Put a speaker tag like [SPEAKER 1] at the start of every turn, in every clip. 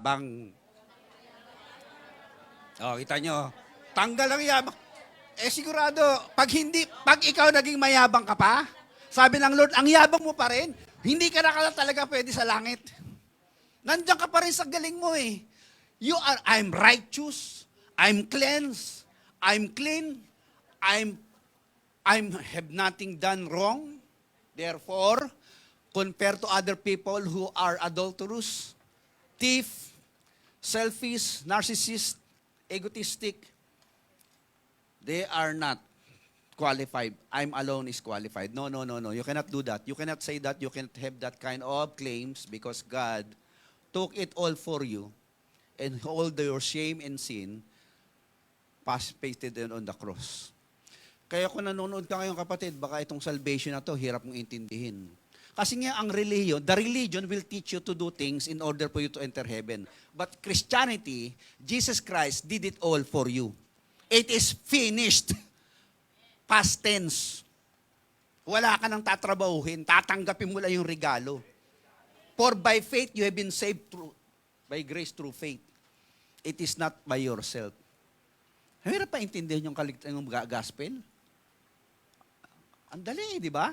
[SPEAKER 1] Bang. Oh, kita nyo. Tanggal ang yabang. Sigurado, pag ikaw naging mayabang ka pa, sabi ng Lord, ang yabang mo pa rin, hindi ka na talaga pwede sa langit. Nandiyan ka pa rin sa galing mo eh. I'm righteous, I'm cleansed, I'm clean, I have nothing done wrong. Therefore, compared to other people who are adulterous, thief, selfish, narcissist, egotistic, they are not qualified. I'm alone is qualified. No. You cannot do that. You cannot say that. You cannot have that kind of claims because God took it all for you and all your shame and sin pasted it on the cross. Kaya kung nanonood ka ngayon kapatid, baka itong salvation na to, hirap mong intindihin. Kasi nga ang religion, the religion will teach you to do things in order for you to enter heaven. But Christianity, Jesus Christ did it all for you. It is finished. Past tense. Wala ka nang tatrabahuhin, tatanggapin mo lang yung regalo. For by faith you have been saved by grace through faith. It is not by yourself. Hirap pa intindihin yung gospel? Ang dali, di ba?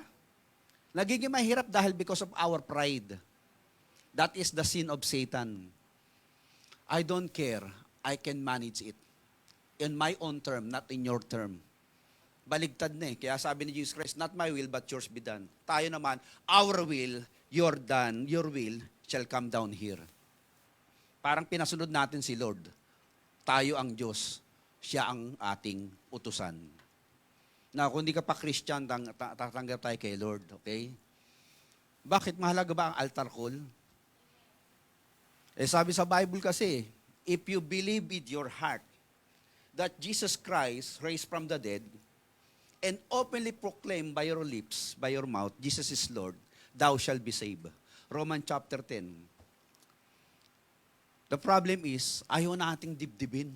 [SPEAKER 1] Nagiging mahirap dahil because of our pride. That is the sin of Satan. I don't care. I can manage it. In my own term, not in your term. Baligtad na eh. Kaya sabi ni Jesus Christ, not my will, but yours be done. Tayo naman, our will, your will shall come down here. Parang pinasunod natin si Lord. Tayo ang Diyos. Siya ang ating utusan. Na kung hindi ka pa Christian, tatanggap tayo kay Lord. Okay? Bakit mahalaga ba ang altar call? Sabi sa Bible kasi, if you believe with your heart that Jesus Christ raised from the dead and openly proclaim by your lips, by your mouth, Jesus is Lord, thou shalt be saved. Romans chapter 10. The problem is, ayaw nating dibdibin.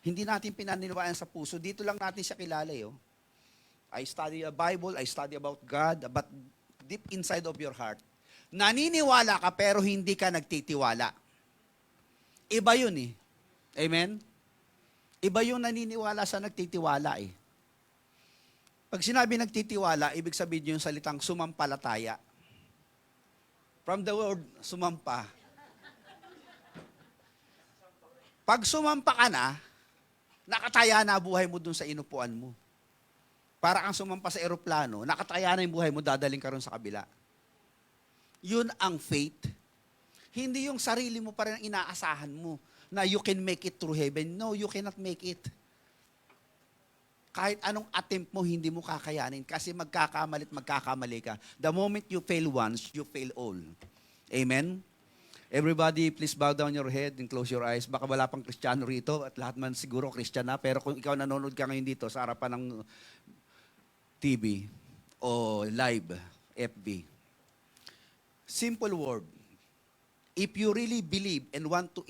[SPEAKER 1] Hindi natin pinaniniwalaan sa puso. Dito lang natin siya kilala. I study the Bible, I study about God, but deep inside of your heart, naniniwala ka pero hindi ka nagtitiwala. Iba yun eh. Amen? Iba yung naniniwala sa nagtitiwala eh. Pag sinabi nagtitiwala, ibig sabihin yung salitang sumampalataya. From the word sumampa. Pag sumampa ka na, nakataya na buhay mo dun sa inupuan mo. Para kang sumampa sa eroplano, nakataya na yung buhay mo, dadaling ka ron sa kabila. Yun ang faith. Hindi yung sarili mo pa rin ang inaasahan mo na you can make it through heaven. No, you cannot make it. Kahit anong attempt mo, hindi mo kakayanin kasi magkakamali ka. The moment you fail once, you fail all. Amen? Everybody, please bow down your head and close your eyes. Baka wala pang Kristiyano rito at lahat man siguro Christian na. Pero kung ikaw nanonood ka ngayon dito sa harapan ng TV o live, FB. Simple word. If you really believe and want to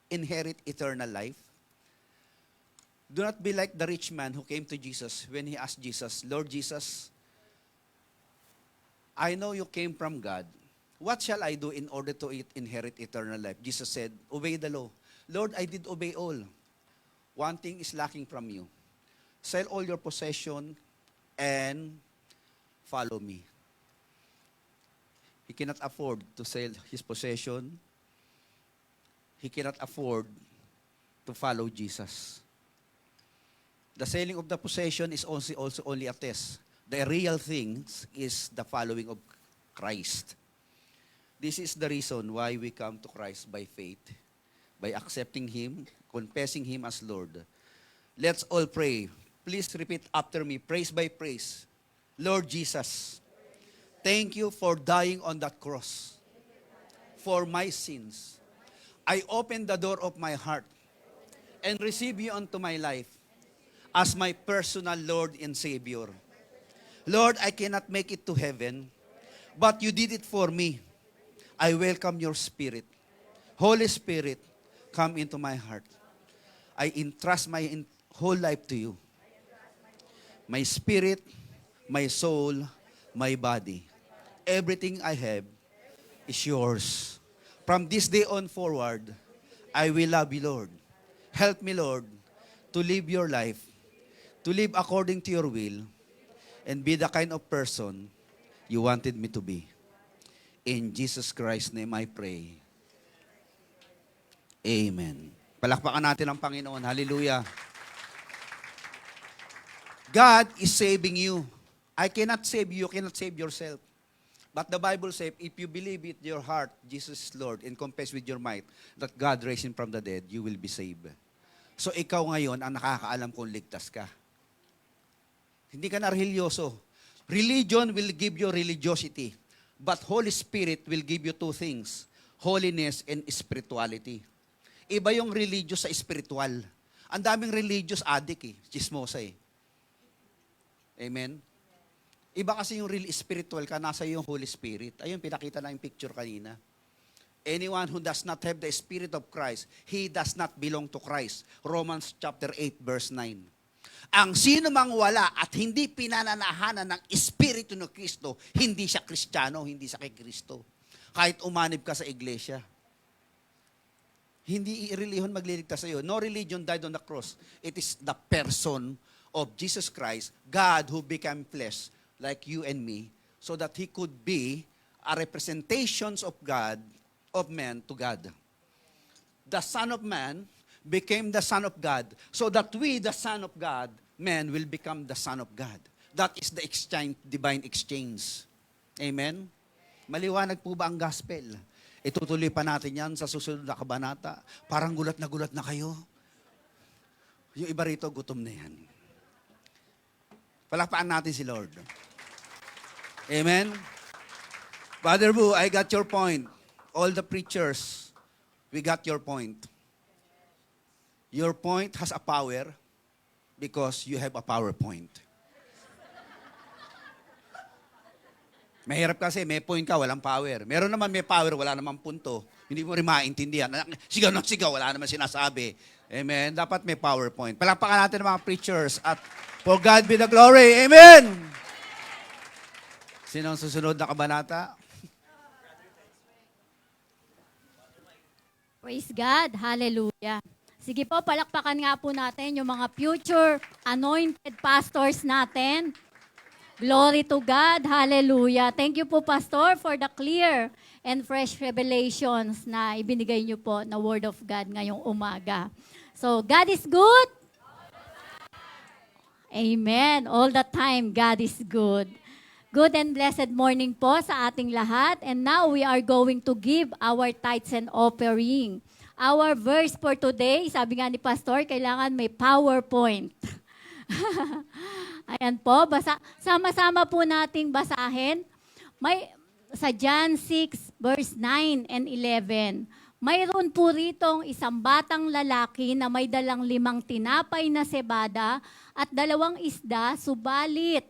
[SPEAKER 1] inherit eternal life, do not be like the rich man who came to Jesus when he asked Jesus, Lord Jesus, I know you came from God. What shall I do in order to inherit eternal life? Jesus said, obey the law. Lord, I did obey all. One thing is lacking from you. Sell all your possession and follow me. He cannot afford to sell his possession. He cannot afford to follow Jesus. The selling of the possession is also only a test. The real thing is the following of Christ. This is the reason why we come to Christ by faith, by accepting Him, confessing Him as Lord. Let's all pray. Please repeat after me, praise by praise. Lord Jesus, thank you for dying on that cross for my sins. I open the door of my heart and receive you unto my life as my personal Lord and Savior. Lord, I cannot make it to heaven, but you did it for me. I welcome your Spirit. Holy Spirit, come into my heart. I entrust my whole life to you. My spirit, my soul, my body. Everything I have is yours. From this day on forward, I will love you, Lord. Help me, Lord, to live your life, to live according to your will, and be the kind of person you wanted me to be. In Jesus Christ's name I pray. Amen. Palakpakan natin ang Panginoon. Hallelujah. God is saving you. I cannot save you. You cannot save yourself. But the Bible says, if you believe with your heart, Jesus is Lord, and confess with your mind that God raised Him from the dead, you will be saved. So ikaw ngayon ang nakakaalam kung ligtas ka. Hindi ka na religyoso. Religion will give you religiosity. But Holy Spirit will give you two things, holiness and spirituality. Iba yung religious sa spiritual. Ang daming religious addict chismosa Amen? Iba kasi yung real spiritual ka, nasa yung Holy Spirit. Ayun, pinakita na yung picture kanina. Anyone who does not have the Spirit of Christ, he does not belong to Christ. Romans chapter 8, verse 9. Ang sino mang wala at hindi pinananahanan ng Espiritu ng Kristo, hindi siya Kristiyano, hindi siya kay Kristo. Kahit umanib ka sa iglesia. Hindi religion magliligtas sa iyo. No religion died on the cross. It is the person of Jesus Christ, God who became flesh, like you and me, so that He could be a representation of God, of man to God. The Son of Man became the Son of God, so that we, the Son of God, man will become the Son of God. That is the exchange, divine exchange. Amen? Maliwanag po ba ang gospel? Itutuloy pa natin yan sa susunod na kabanata. Parang gulat na kayo. Yung iba rito, gutom na yan. Palakpakan natin si Lord. Amen? Brother Boo, I got your point. All the preachers, we got your point. Your point has a power because you have a PowerPoint. Mahirap kasi, may point ka, walang power. Meron naman may power, wala namang punto. Hindi mo rin maintindihan. Sigaw ng sigaw, wala naman sinasabi. Amen? Dapat may PowerPoint. Palakpakan natin ang mga preachers at for God be the glory. Amen! Sino ang susunod na kabanata?
[SPEAKER 2] Praise God. Hallelujah. Sige po, palakpakan nga po natin yung mga future anointed pastors natin. Glory to God. Hallelujah. Thank you po, Pastor, for the clear and fresh revelations na ibinigay niyo po na Word of God ngayong umaga. So, God is good. Amen. All the time, God is good. Good and blessed morning po sa ating lahat. And now we are going to give our tithes and offering. Our verse for today, sabi nga ni Pastor, kailangan may PowerPoint. Ayan po, sama-sama po nating basahin. Sa John 6, verse 9 and 11, mayroon po ritong isang batang lalaki na may dalang 5 tinapay na sebada at 2 isda, subalit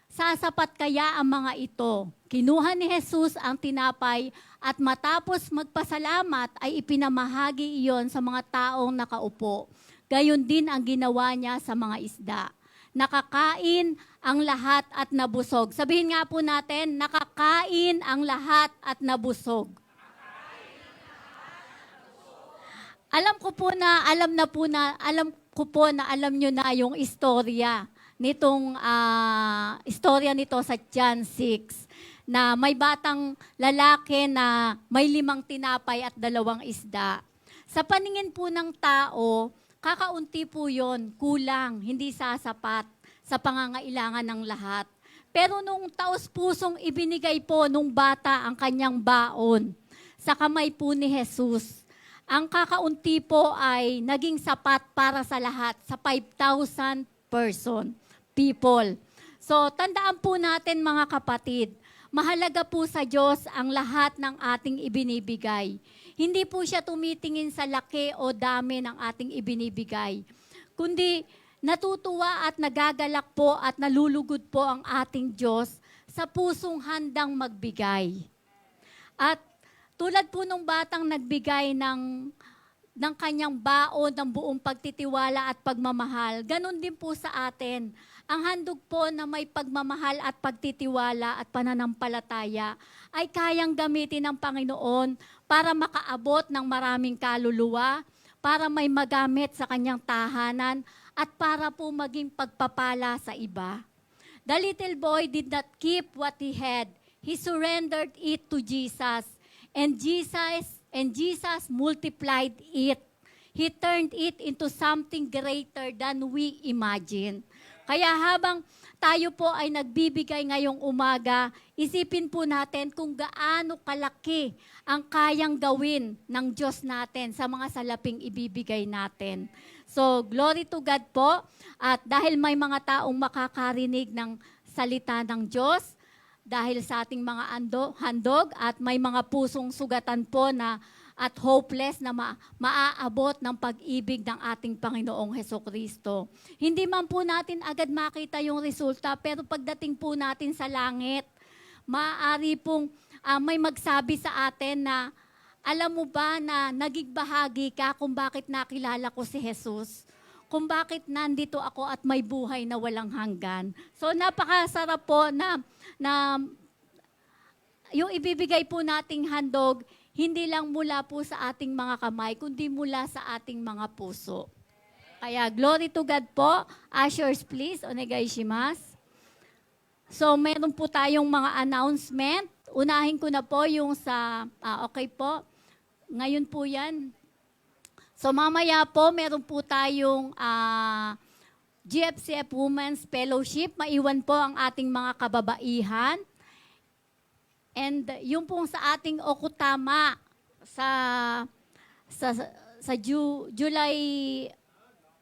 [SPEAKER 2] sasapat kaya ang mga ito? Kinuha ni Jesus ang tinapay at matapos magpasalamat ay ipinamahagi iyon sa mga taong nakaupo. Gayon din ang ginawa niya sa mga isda. Nakakain ang lahat at nabusog. Sabihin nga po natin, nakakain ang lahat at nabusog. Alam ko po na alam nyo na yung istorya istorya nito sa John 6 na may batang lalaki na may 5 tinapay at 2 isda. Sa paningin po ng tao, kakaunti po yon, kulang, hindi sasapat sa pangangailangan ng lahat. Pero nung taos-pusong ibinigay po nung bata ang kanyang baon sa kamay po ni Jesus, ang kakaunti po ay naging sapat para sa lahat, sa 5,000 people. So, tandaan po natin mga kapatid, mahalaga po sa Diyos ang lahat ng ating ibinibigay. Hindi po siya tumitingin sa laki o dami ng ating ibinibigay, kundi natutuwa at nagagalak po at nalulugod po ang ating Diyos sa pusong handang magbigay. At tulad po nung batang nagbigay ng kanyang baon ng buong pagtitiwala at pagmamahal, ganun din po sa atin. Ang handog po na may pagmamahal at pagtitiwala at pananampalataya ay kayang gamitin ng Panginoon para makaabot ng maraming kaluluwa, para may magamit sa kanyang tahanan, at para po maging pagpapala sa iba. The little boy did not keep what he had. He surrendered it to Jesus. And Jesus multiplied it. He turned it into something greater than we imagine. Kaya habang tayo po ay nagbibigay ngayong umaga, isipin po natin kung gaano kalaki ang kayang gawin ng Diyos natin sa mga salaping ibibigay natin. So, glory to God po. At dahil may mga taong makakarinig ng salita ng Diyos, dahil sa ating mga handog at may mga pusong sugatan po na at hopeless na maaabot ng pag-ibig ng ating Panginoong Hesukristo. Hindi man po natin agad makita yung resulta, pero pagdating po natin sa langit, maaari pong may magsabi sa atin na, alam mo ba na naging bahagi ka kung bakit nakilala ko si Jesus? Kung bakit nandito ako at may buhay na walang hanggan. So napakasarap po na yung ibibigay po nating handog, hindi lang mula po sa ating mga kamay, kundi mula sa ating mga puso. Kaya glory to God po. Ushers, please. Onegai shimasu. So meron po tayong mga announcement. Unahin ko na po yung sa, okay po. Ngayon po yan. So mamaya po, meron po tayong GFCF Women's Fellowship. Maiwan po ang ating mga kababaihan. And yung pong sa ating Okutama sa July,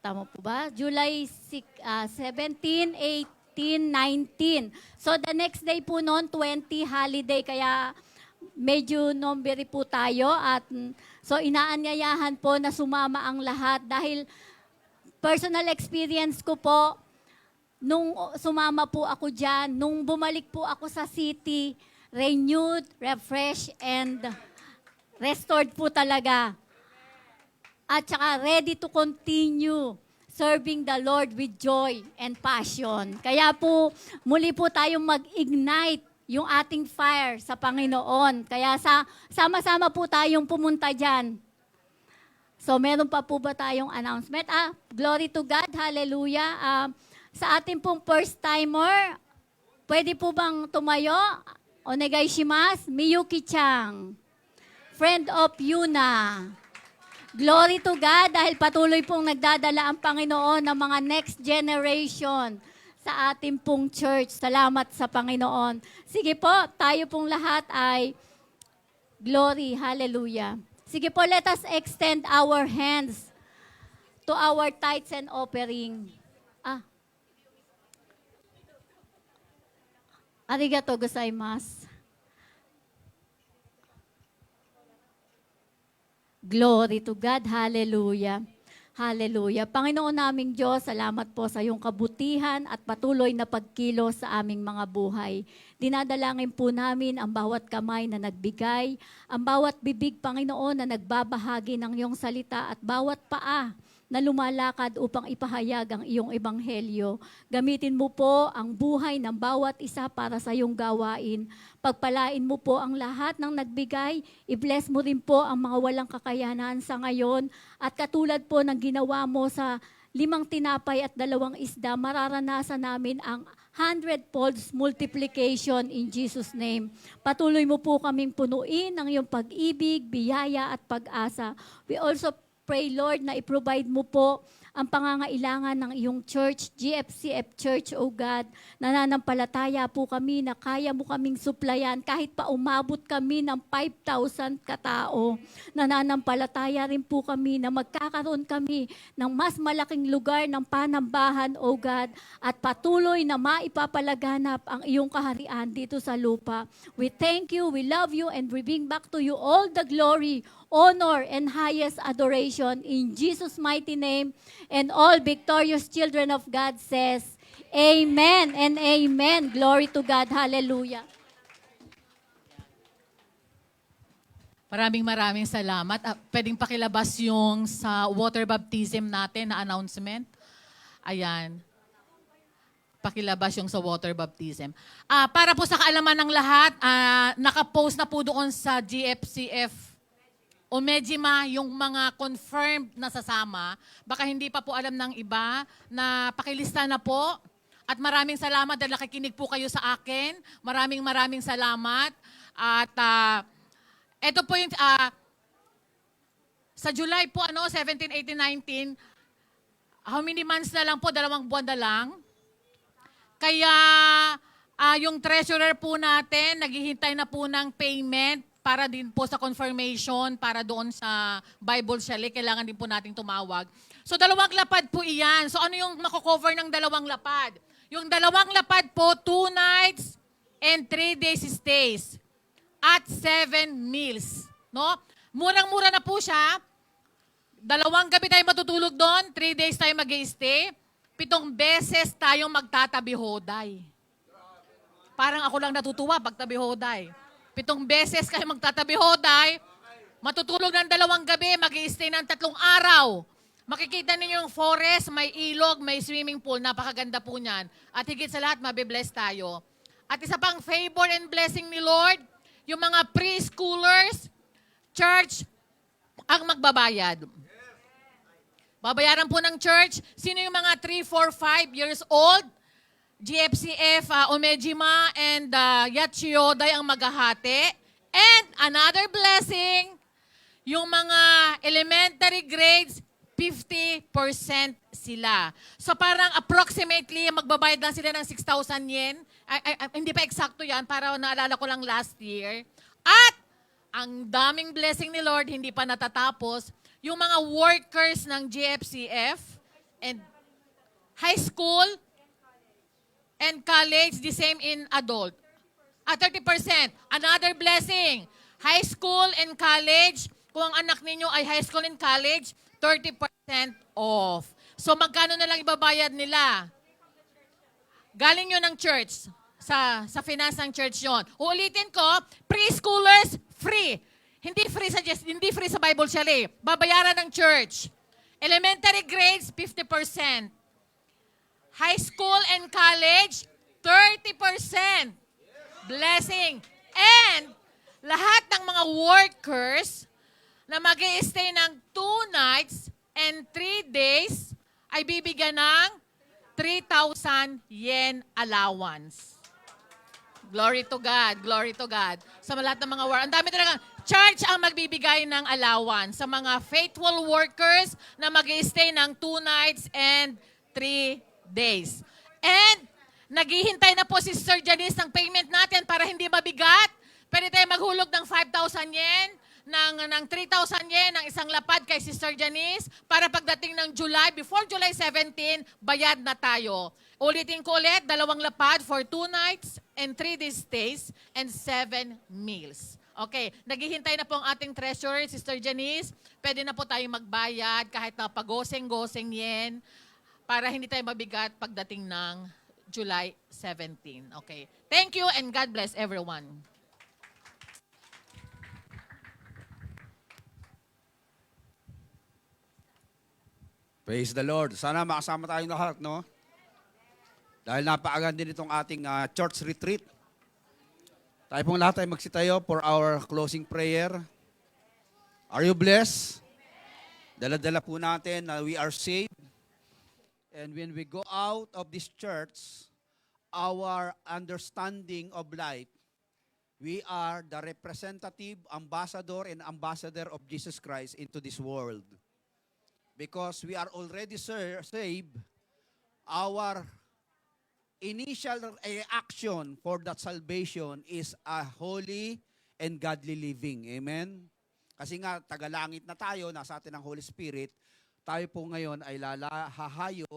[SPEAKER 2] tama po ba? July 17, 18, 19. So the next day po noon, 20 holiday, kaya medyo nomberi po tayo. At so inaanyayahan po na sumama ang lahat dahil personal experience ko po, nung sumama po ako dyan, nung bumalik po ako sa city, renewed, refreshed, and restored po talaga. At saka ready to continue serving the Lord with joy and passion. Kaya po, muli po tayong mag-ignite yung ating fire sa Panginoon. Kaya sama-sama po tayong pumunta dyan. So, meron pa po ba tayong announcement? Glory to God, hallelujah. Sa ating pong first timer, pwede po bang tumayo? Onegai shimasu, Miyuki-chan, friend of Yuna. Glory to God dahil patuloy pong nagdadala ang Panginoon ng mga next generation sa ating pong church. Salamat sa Panginoon. Sige po, tayo pong lahat ay glory, hallelujah. Sige po, let us extend our hands to our tithes and offering. Arigatou gozaimasu. Glory to God. Hallelujah. Hallelujah. Panginoon naming Diyos, salamat po sa iyong kabutihan at patuloy na pagkilos sa aming mga buhay. Dinadalangin po namin ang bawat kamay na nagbigay, ang bawat bibig, Panginoon, na nagbabahagi ng iyong salita at bawat paa na lumalakad upang ipahayag ang iyong ebanghelyo. Gamitin mo po ang buhay ng bawat isa para sa iyong gawain. Pagpalain mo po ang lahat ng nagbigay. I-bless mo rin po ang mga walang kakayanan sa ngayon. At katulad po ng ginawa mo sa 5 tinapay at 2 isda, mararanasan namin ang 100-fold multiplication in Jesus' name. Patuloy mo po kaming punuin ng iyong pag-ibig, biyaya at pag-asa. We also pray, Lord, na i-provide mo po ang pangangailangan ng iyong church, GFCF Church, O God. Nananampalataya po kami na kaya mo kaming suplayan kahit pa umabot kami ng 5,000 katao. Nananampalataya rin po kami na magkakaroon kami ng mas malaking lugar ng panambahan, O God, at patuloy na maipapalaganap ang iyong kaharian dito sa lupa. We thank you, we love you, and we bring back to you all the glory, honor, and highest adoration in Jesus' mighty name. And all victorious children of God says, Amen and Amen. Glory to God. Hallelujah.
[SPEAKER 3] Maraming salamat. Pwedeng pakilabas yung sa water baptism natin na announcement. Ayan. pakilabas yung sa water baptism. Para po sa kaalaman ng lahat, nakapost na po doon sa GFCF o Medjima yung mga confirmed na sasama. Baka hindi pa po alam ng iba na pakilista na po. At maraming salamat dahil nakikinig po kayo sa akin. Maraming salamat. At ito po yung sa July po 17, 18, 19, how many months na lang po? 2 buwan na lang. Kaya yung treasurer po natin, naghihintay na po ng payment para din po sa confirmation, para doon sa Bible Shelley, kailangan din po nating tumawag. So 2 lapad po iyan. So ano yung mako-cover ng 2 lapad? Yung 2 lapad po, 2 nights and 3 days stays at 7 meals. No? Murang-mura na po siya. 2 gabi tayo matutulog doon, 3 days tayo mag-stay, 7 beses tayong magtatabi-hoday. Parang ako lang natutuwa pag tabi-hoday. 7 beses kayo magtatabi-hoday, matutulog ng 2 gabi, mag-i-stay ng 3 araw. Makikita ninyo yung forest, may ilog, may swimming pool, napakaganda po niyan. At higit sa lahat, mabibless tayo. At isa pang favor and blessing ni Lord, yung mga preschoolers, church, ang magbabayad. Babayaran po ng church. Sino yung mga 3, 4, 5 years old? GFCF, Omejima, and Yatchioday ang maghahati. And another blessing, yung mga elementary grades, 50% sila. So parang approximately, magbabayad lang sila ng 6,000 yen. Hindi pa eksakto yan, para naalala ko lang last year. At ang daming blessing ni Lord, hindi pa natatapos, yung mga workers ng GFCF and high school and college, the same in adult. 30%. Another blessing. High school and college, kung ang anak ninyo ay high school and college, 30% off. So magkano na lang ibabayad nila? Galing yun ng church. Sa finance ng church yon. Uulitin ko, preschoolers, free. Hindi free sa Bible Shelley. Babayaran ng church. Elementary grades, 50%. High school and college, 30%. Blessing. And lahat ng mga workers na mag-i-stay ng 2 nights and 3 days ay bibigyan ng 3,000 yen allowance. Glory to God. Glory to God. Sa lahat ng mga ang dami talaga. Church ang magbibigay ng allowance sa mga faithful workers na mag-i-stay ng 2 nights and 3 days. And naghihintay na po si Sister Janice ng payment natin para hindi mabigat. Pwede tayo maghulog ng 5,000 yen, ng 3,000 yen, ng isang lapad kay Sister Janice para pagdating ng July, before July 17, bayad na tayo. Ulitin ko ulit, 2 lapad for 2 nights and 3 days stays and 7 meals. Okay, naghihintay na po ang ating treasurer, Sister Janice. Pwede na po tayong magbayad kahit na pagoseng-goseng yen para hindi tayo mabigat pagdating ng July 17. Okay, thank you and God bless everyone.
[SPEAKER 1] Praise the Lord. Sana makasama tayong lahat, no? Dahil napakaganda din itong ating church retreat. Tayo pong lahat ay magsitayo for our closing prayer. Are you blessed? Dala-dala po natin na we are saved. And when we go out of this church, our understanding of life, we are the representative, ambassador, and ambassador of Jesus Christ into this world. Because we are already saved, our initial action for that salvation is a holy and godly living. Amen? Kasi nga, tagalangit na tayo, nasa atin ang Holy Spirit, tayo po ngayon ay hahayo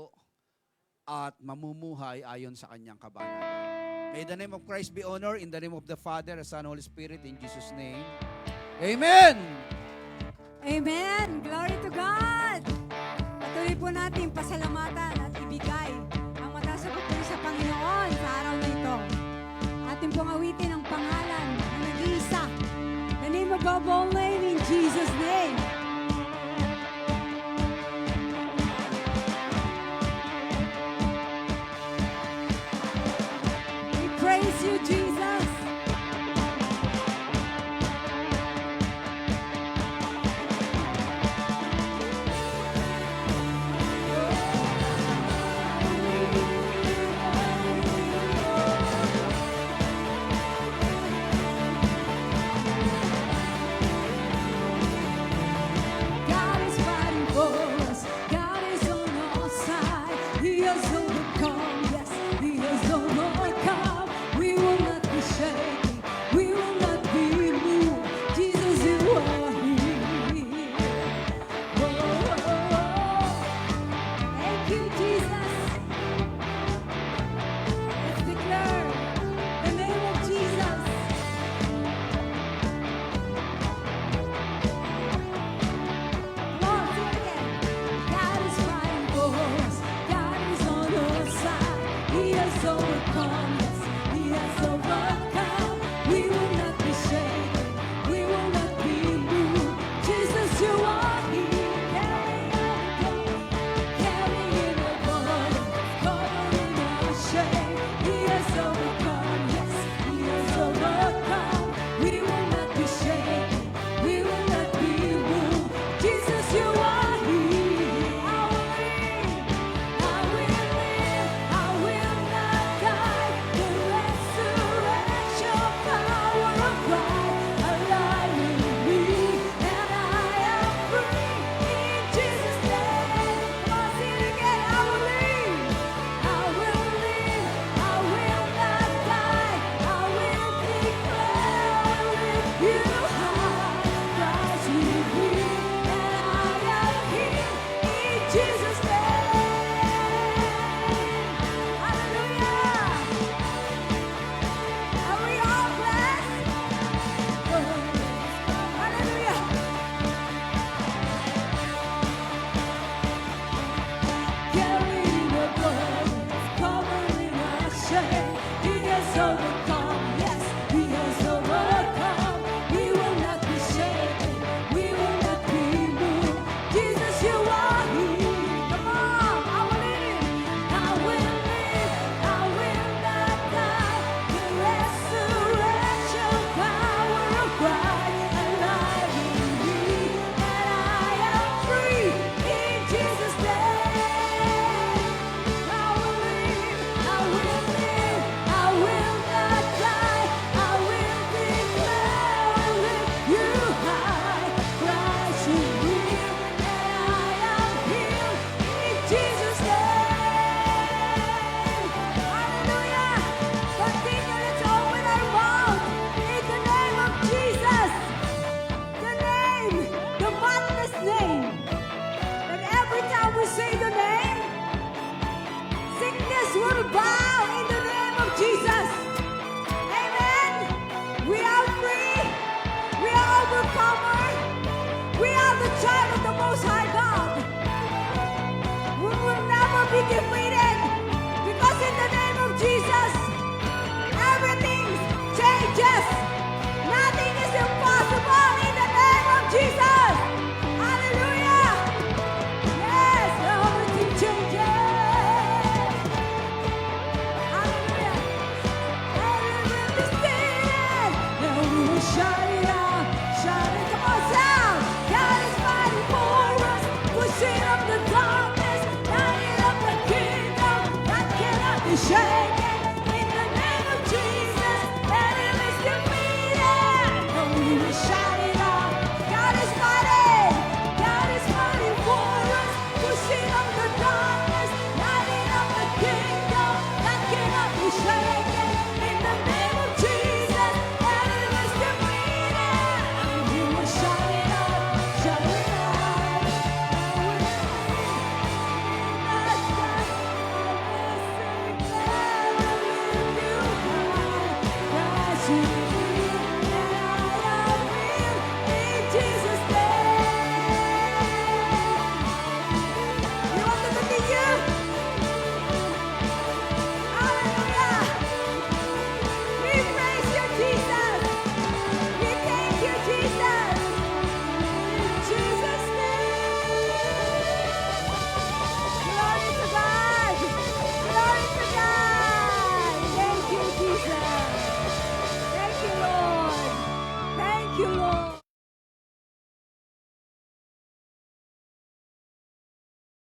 [SPEAKER 1] at mamumuhay ayon sa kanyang kabanalan. May the name of Christ be honored, in the name of the Father, the Son, Holy Spirit, in Jesus' name. Amen!
[SPEAKER 4] Amen! Glory to God! Patuloy po natin pasalamatan at ibigay ang mataas na papuri sa Panginoon sa araw na ito. Atin pong awitin ang pangalan na nag-iisa. The name above all name, in Jesus' name. Give me